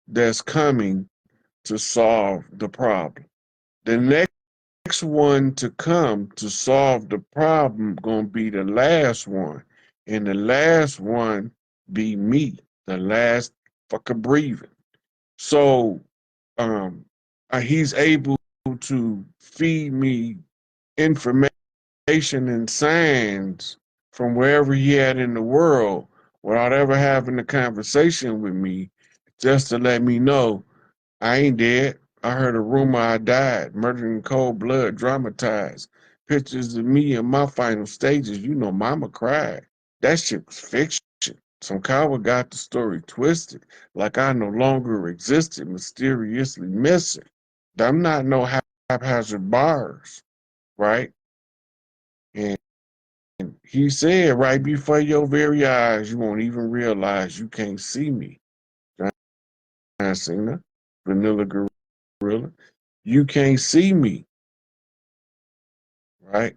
that's coming to solve the problem. The next one to come to solve the problem gonna be the last one, and the last one be me, the last fucker breathing. So um, he's able to feed me information and signs from wherever he had in the world without ever having a conversation with me, just to let me know I ain't dead. I heard a rumor I died, murdered in cold blood, dramatized. Pictures of me in my final stages. You know, mama cried. That shit was fiction. Some coward got the story twisted, like I no longer existed, mysteriously missing. I'm not no haphazard bars, right? And he said, right before your very eyes, you won't even realize you can't see me. John Cena, Vanilla Gorilla. You can't see me, right?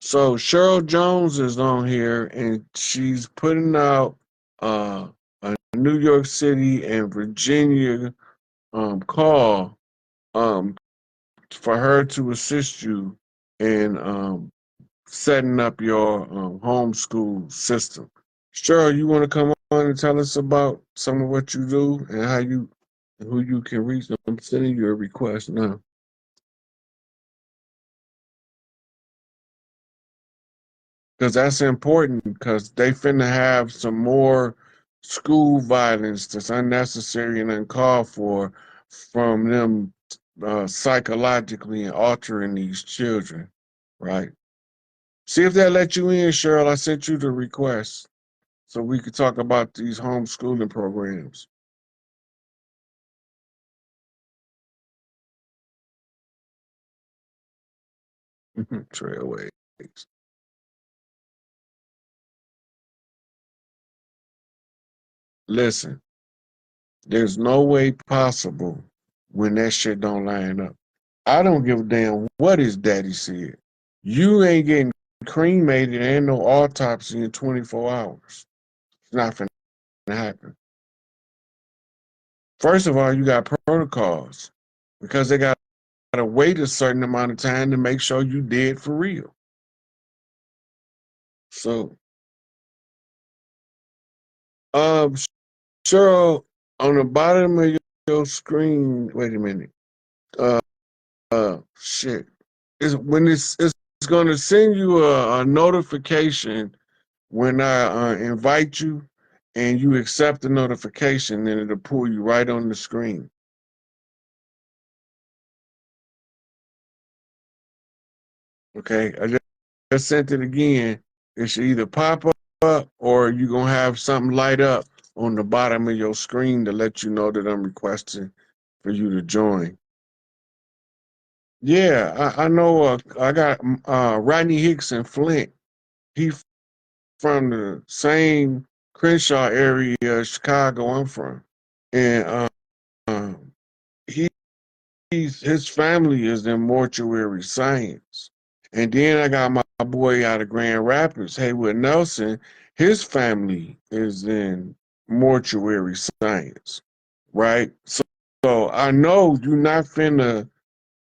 So Cheryl Jones is on here and she's putting out a New York City and Virginia call um, for her to assist you in setting up your homeschool system. Cheryl, you want to come on and tell us about some of what you do and how you who you can reach? I'm sending you a request now. Because that's important because they finna have some more school violence that's unnecessary and uncalled for from them psychologically altering these children, right? See if they'll let you in, Cheryl. I sent you the request so we could talk about these homeschooling programs. Trailways. Listen, there's no way possible when that shit don't line up. I don't give a damn what his daddy said. You ain't getting cremated and no autopsy in 24 hours. It's not finna happen. First of all, you got protocols because they got to wait a certain amount of time to make sure you dead for real. So, um, Cheryl, on the bottom of your screen, wait a minute. Uh, shit. It's when it's going to send you a notification when I invite you and you accept the notification, then it'll pull you right on the screen. Okay, I just sent it again. It should either pop up or you're gonna have something light up on the bottom of your screen to let you know that I'm requesting for you to join. Yeah, I know. I got Rodney Hicks and Flint. He from the same Crenshaw area, Chicago. I'm from, and he his family is in mortuary science. And then I got my boy out of Grand Rapids, Haywood Nelson. His family is in mortuary science, right? So I know you're not finna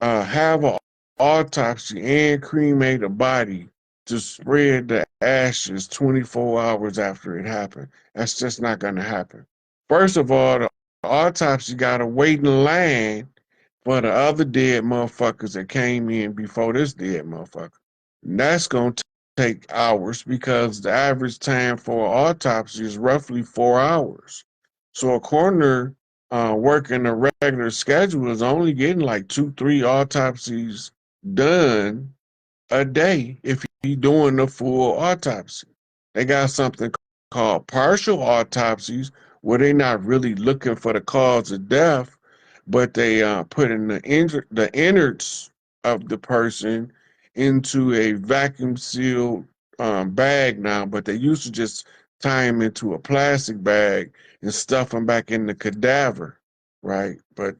have an autopsy and cremate a body to spread the ashes 24 hours after it happened. That's just not gonna happen. First of all, the autopsy gotta wait in line for the other dead motherfuckers that came in before this dead motherfucker. And that's going to take hours because the average time for an autopsy is roughly 4 hours. So a coroner working a regular schedule is only getting like two, three autopsies done a day if he's doing a full autopsy. They got something called partial autopsies where they're not really looking for the cause of death, but they put in the innards of the person into a vacuum sealed bag now, but they used to just tie him into a plastic bag and stuff him back in the cadaver, right? But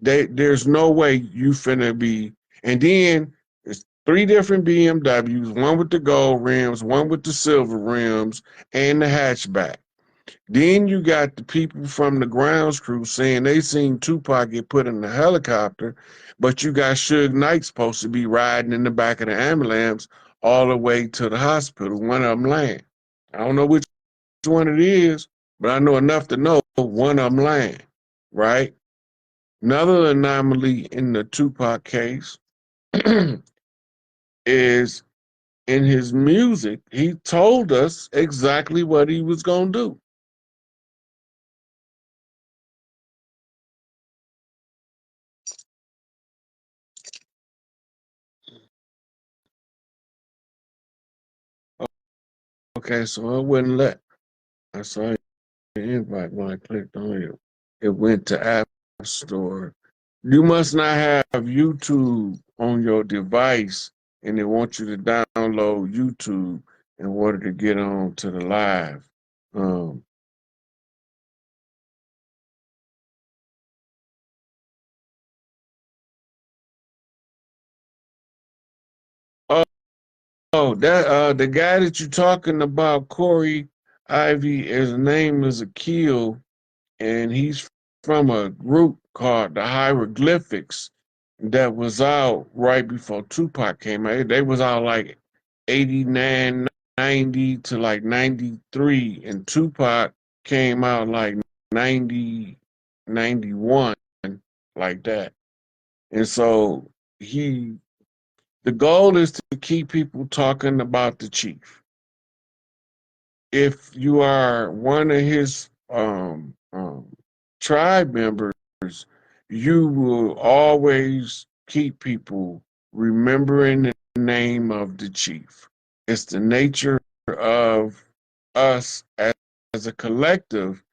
There's no way you finna be. And then it's three different BMWs, one with the gold rims, one with the silver rims, and the hatchback. Then you got the people from the grounds crew saying they seen Tupac get put in the helicopter, but you got Suge Knight supposed to be riding in the back of the ambulance all the way to the hospital. One of them lying. I don't know which one it is, but I know enough to know one of them lying, right? Another anomaly in the Tupac case is in his music, he told us exactly what he was going to do. Okay, so it wouldn't let. I saw the invite when I clicked on it. It went to App Store. You must not have YouTube on your device, and they want you to download YouTube in order to get on to the live. Um, oh, that the guy that you're talking about, Corey Ivy, his name is Akil, and he's from a group called the Hieroglyphics that was out right before Tupac came out. They was out like 89, 90 to like 93, and Tupac came out like 90, 91, like that. And so the goal is to keep people talking about the chief. If you are one of his tribe members, you will always keep people remembering the name of the chief. It's the nature of us as a collective.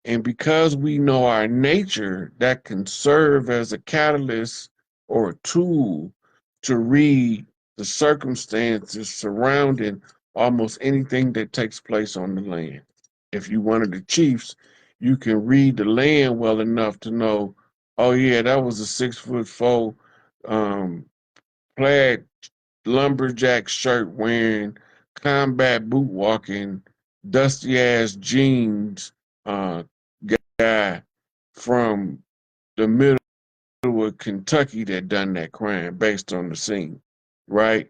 And because we know our nature, that can serve as a catalyst or a tool to read the circumstances surrounding almost anything that takes place on the land. If you one of the chiefs, you can read the land well enough to know, oh yeah, that was a 6'4" plaid lumberjack shirt wearing, combat boot walking, dusty ass jeans guy from the middle of Kentucky that done that crime based on the scene, right?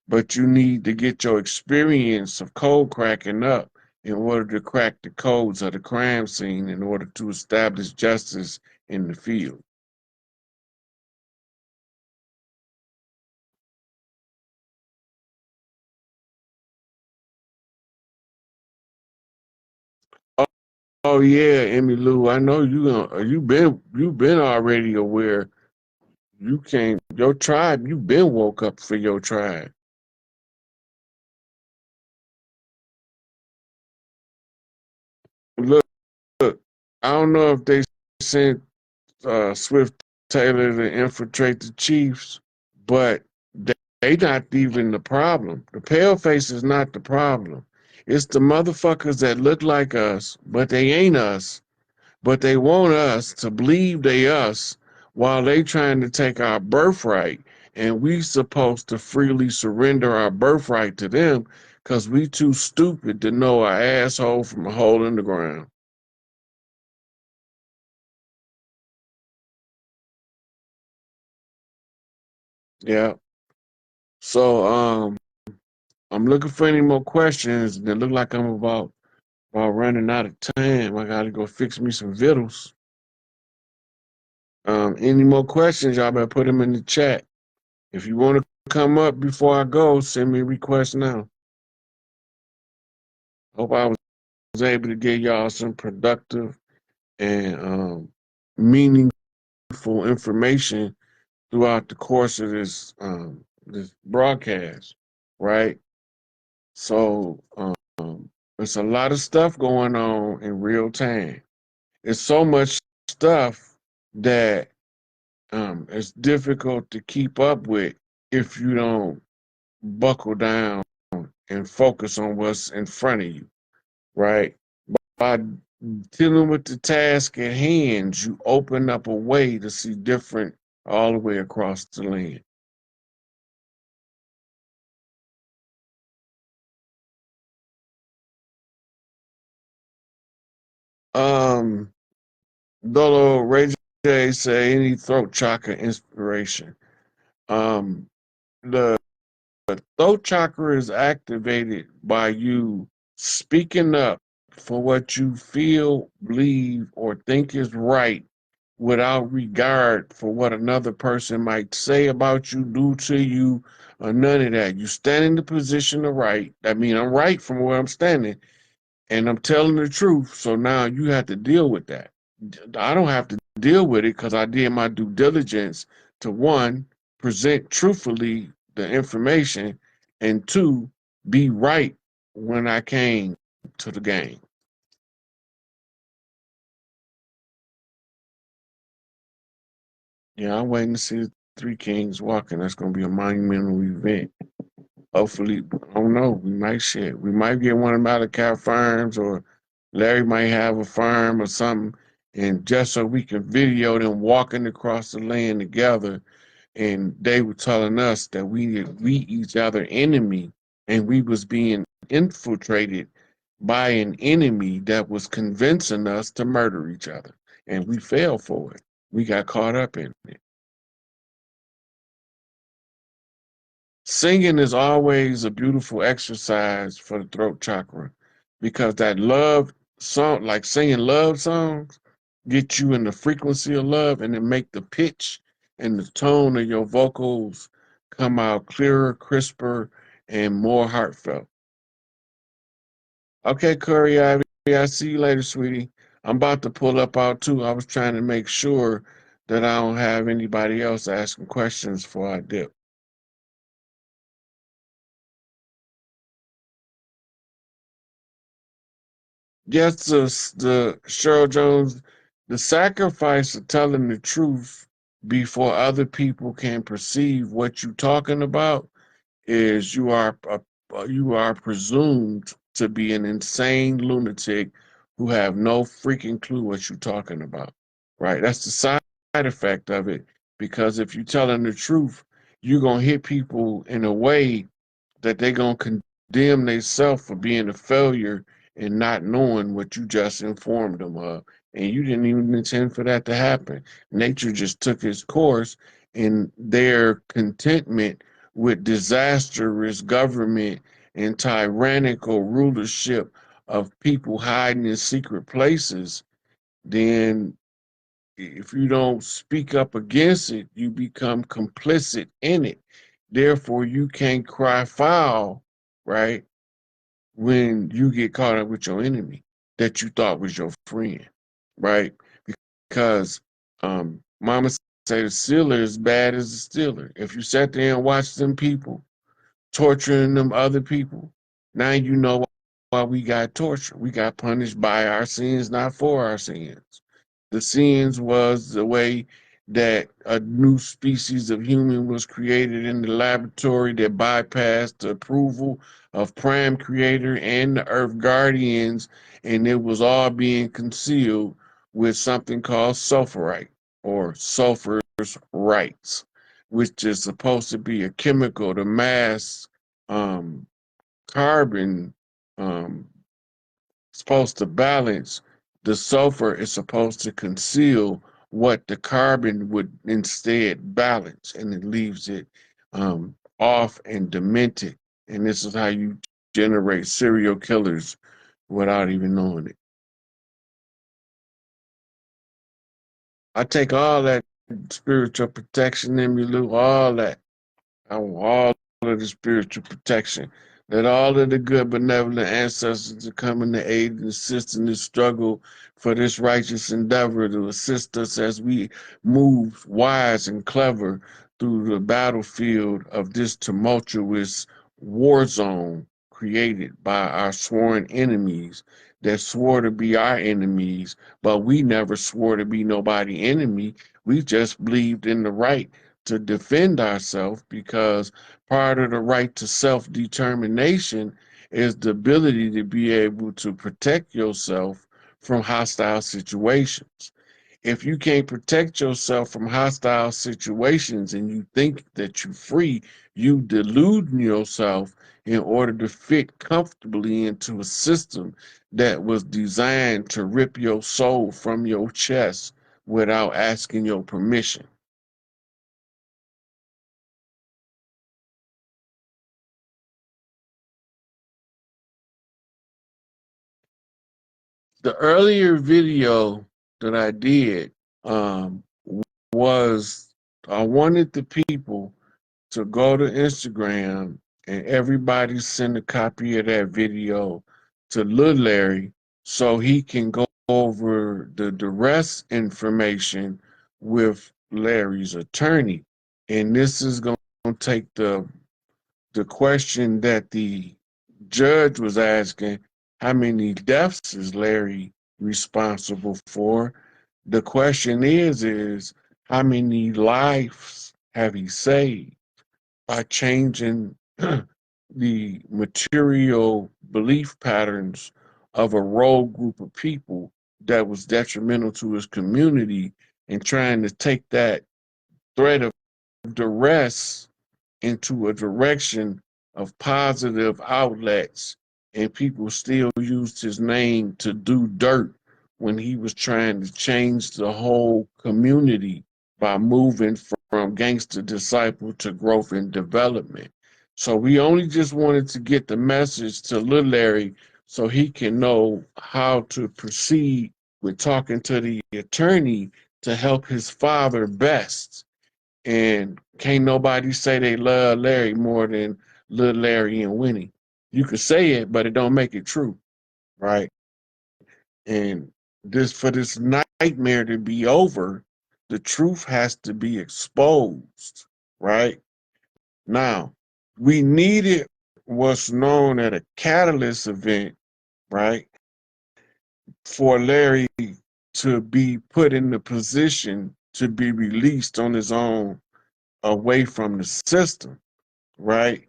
But you need to get your experience of code cracking up in order to crack the codes of the crime scene in order to establish justice in the field. Oh, oh yeah, Emmy Lou, I know you been already aware. You can't your tribe, you been woke up for your tribe. Look, look, I don't know if they sent Swift Taylor to infiltrate the Chiefs, but they not even the problem. The pale face is not the problem. It's the motherfuckers that look like us, but they ain't us. But they want us to believe they us while they trying to take our birthright, and we supposed to freely surrender our birthright to them because we too stupid to know our asshole from a hole in the ground. Yeah. So I'm looking for any more questions. It look like I'm about running out of time. I gotta go fix me some vittles. Any more questions? Y'all better put them in the chat. If you want to come up before I go, send me a request now. Hope I was able to give y'all some productive and meaningful information throughout the course of this broadcast, right? So there's a lot of stuff going on in real time. It's so much stuff that it's difficult to keep up with if you don't buckle down and focus on what's in front of you, right? By dealing with the task at hand, you open up a way to see different all the way across the land. Um, Dolo Ray J say any throat chakra inspiration. Um, the throat chakra is activated by you speaking up for what you feel, believe, or think is right without regard for what another person might say about you, do to you, or none of that. You stand in the position of right. I mean, I'm right from where I'm standing, and I'm telling the truth. So now you have to deal with that. I don't have to deal with it because I did my due diligence to one, present truthfully the information, and two, be right when I came to the game. Yeah, I'm waiting to see the Three Kings walking. That's going to be a monumental event. Hopefully, I don't know. We might shit. We might get one of them out of Cal Farms, or Larry might have a farm or something, and just so we can video them walking across the land together. And they were telling us that we each other enemy, and we was being infiltrated by an enemy that was convincing us to murder each other, and we fell for it. We got caught up in it. Singing is always a beautiful exercise for the throat chakra because that love song, like singing love songs, get you in the frequency of love and then make the pitch and the tone of your vocals come out clearer, crisper, and more heartfelt. Okay, Curry Ivy, I see you later, sweetie. I'm about to pull up out too. I was trying to make sure that I don't have anybody else asking questions before I dip. Yes, the Cheryl Jones, the sacrifice of telling the truth before other people can perceive what you're talking about is you are presumed to be an insane lunatic who have no freaking clue what you're talking about. Right? That's the side effect of it. Because if you're telling the truth, you're gonna hit people in a way that they're gonna condemn themselves for being a failure and not knowing what you just informed them of. And you didn't even intend for that to happen. Nature just took its course, and their contentment with disastrous government and tyrannical rulership of people hiding in secret places, then if you don't speak up against it, you become complicit in it. Therefore, you can't cry foul, right? When you get caught up with your enemy that you thought was your friend, right? Because mama say the sealer is bad as the stealer. If you sat there and watched them people torturing them other people, now you know why we got tortured. We got punished by our sins, not for our sins. The sins was the way that a new species of human was created in the laboratory that bypassed the approval of Prime Creator and the Earth Guardians, and it was all being concealed with something called sulfurite or sulfur's rights, which is supposed to be a chemical to mask um, carbon, um, supposed to balance. The sulfur is supposed to conceal what the carbon would instead balance, and it leaves it off and demented. And this is how you generate serial killers without even knowing it. I take all that spiritual protection in me, Lou, all that. I want all of the spiritual protection. Let all of the good, benevolent ancestors to come in to aid and assist in this struggle for this righteous endeavor to assist us as we move wise and clever through the battlefield of this tumultuous war zone created by our sworn enemies that swore to be our enemies, but we never swore to be nobody enemy. We just believed in the right to defend ourselves because part of the right to self-determination is the ability to be able to protect yourself from hostile situations. If you can't protect yourself from hostile situations and you think that you're free, you deluding yourself in order to fit comfortably into a system that was designed to rip your soul from your chest without asking your permission. The earlier video that I did was I wanted the people to go to Instagram and everybody send a copy of that video to Lil Larry so he can go over the duress information with Larry's attorney. And this is going to take the question that the judge was asking, how many deaths is Larry responsible for? The question is how many lives have he saved by changing the material belief patterns of a rogue group of people that was detrimental to his community and trying to take that threat of duress into a direction of positive outlets, and people still used his name to do dirt when he was trying to change the whole community by moving from gangster disciple to growth and development. So we only just wanted to get the message to Lil Larry so he can know how to proceed with talking to the attorney to help his father best. And can't nobody say they love Larry more than Lil Larry and Winnie. You could say it, but it don't make it true, right? And this for this nightmare to be over, the truth has to be exposed, right? Now, we needed what's known as a catalyst event, right? For Larry to be put in the position to be released on his own away from the system, right?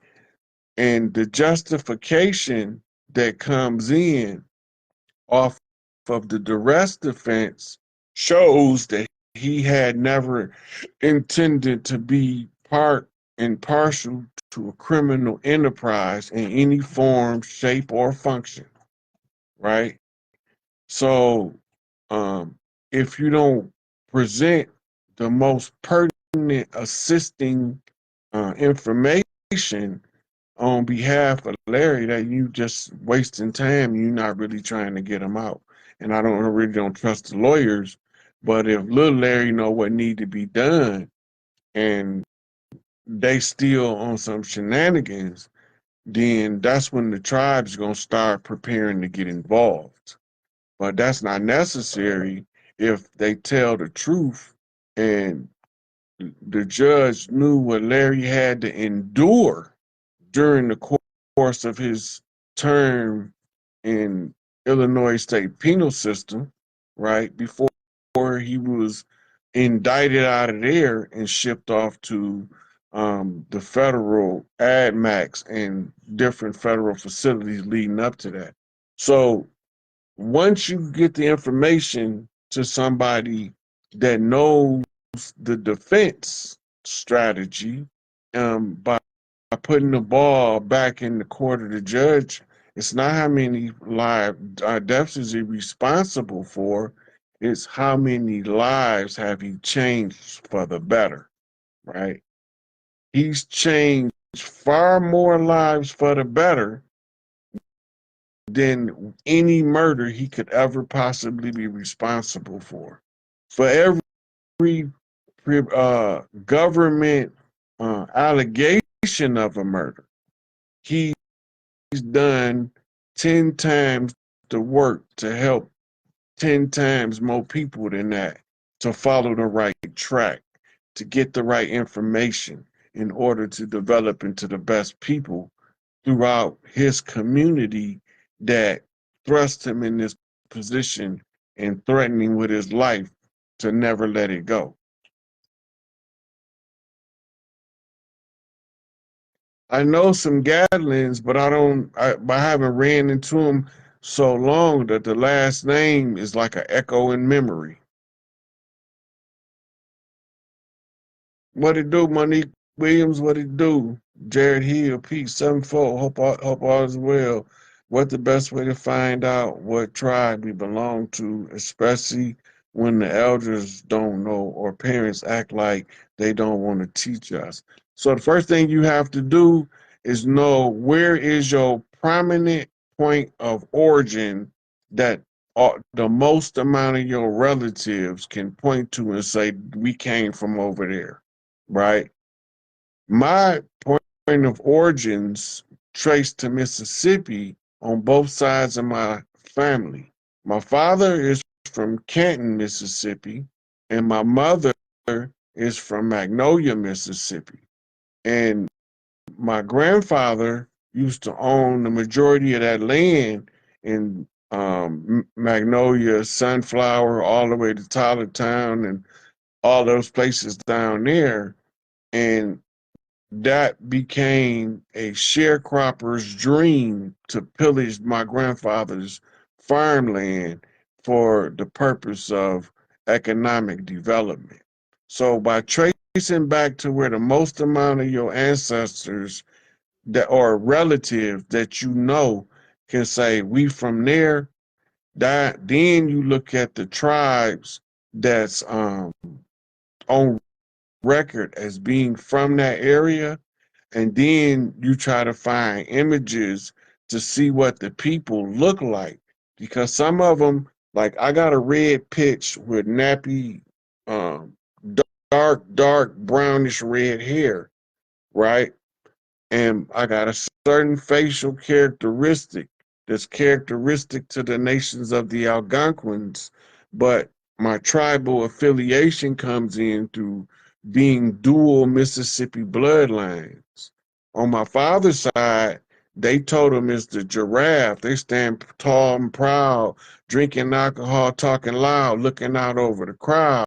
And the justification that comes in off of the duress defense shows that he had never intended to be part and partial to a criminal enterprise in any form, shape, or function, right? So if you don't present the most pertinent assisting information on behalf of Larry, that you just wasting time, you're not really trying to get him out. And I really don't trust the lawyers, but if little Larry know what need to be done and they still on some shenanigans, then that's when the tribe's gonna start preparing to get involved. But that's not necessary if they tell the truth and the judge knew what Larry had to endure during the course of his term in Illinois state penal system, right, before he was indicted out of there and shipped off to the federal AdMax and different federal facilities leading up to that. So once you get the information to somebody that knows the defense strategy, by putting the ball back in the court of the judge, it's not how many live deaths is he responsible for, it's how many lives have he changed for the better, right? He's changed far more lives for the better than any murder he could ever possibly be responsible for. For every government allegation of a murder, he's done 10 times the work to help 10 times more people than that to follow the right track, to get the right information in order to develop into the best people throughout his community that thrust him in this position and threatening with his life to never let it go. I know some Gatlins, but I haven't ran into them so long that the last name is like an echo in memory. What it do, Monique Williams? What it do? Jared Hill, Pete 74. Hope all is well. What the best way to find out what tribe we belong to, especially when the elders don't know or parents act like they don't want to teach us. So the first thing you have to do is know where is your prominent point of origin that the most amount of your relatives can point to and say, we came from over there, right? My point of origins traced to Mississippi on both sides of my family. My father is from Canton, Mississippi, and my mother is from Magnolia, Mississippi. And my grandfather used to own the majority of that land in Magnolia, Sunflower, all the way to Tylertown, and all those places down there. And that became a sharecropper's dream to pillage my grandfather's farmland for the purpose of economic development. So by tracing back to where the most amount of your ancestors that or relatives that you know can say we from there, that then you look at the tribes that's on record as being from that area, and then you try to find images to see what the people look like, because some of them, like I got a red pitch with nappy, um, dark brownish red hair, right? And I got a certain facial characteristic that's characteristic to the nations of the Algonquins, but my tribal affiliation comes in through being dual Mississippi bloodlines. On my father's side, they told him it's the giraffe. They stand tall and proud, drinking alcohol, talking loud, looking out over the crowd.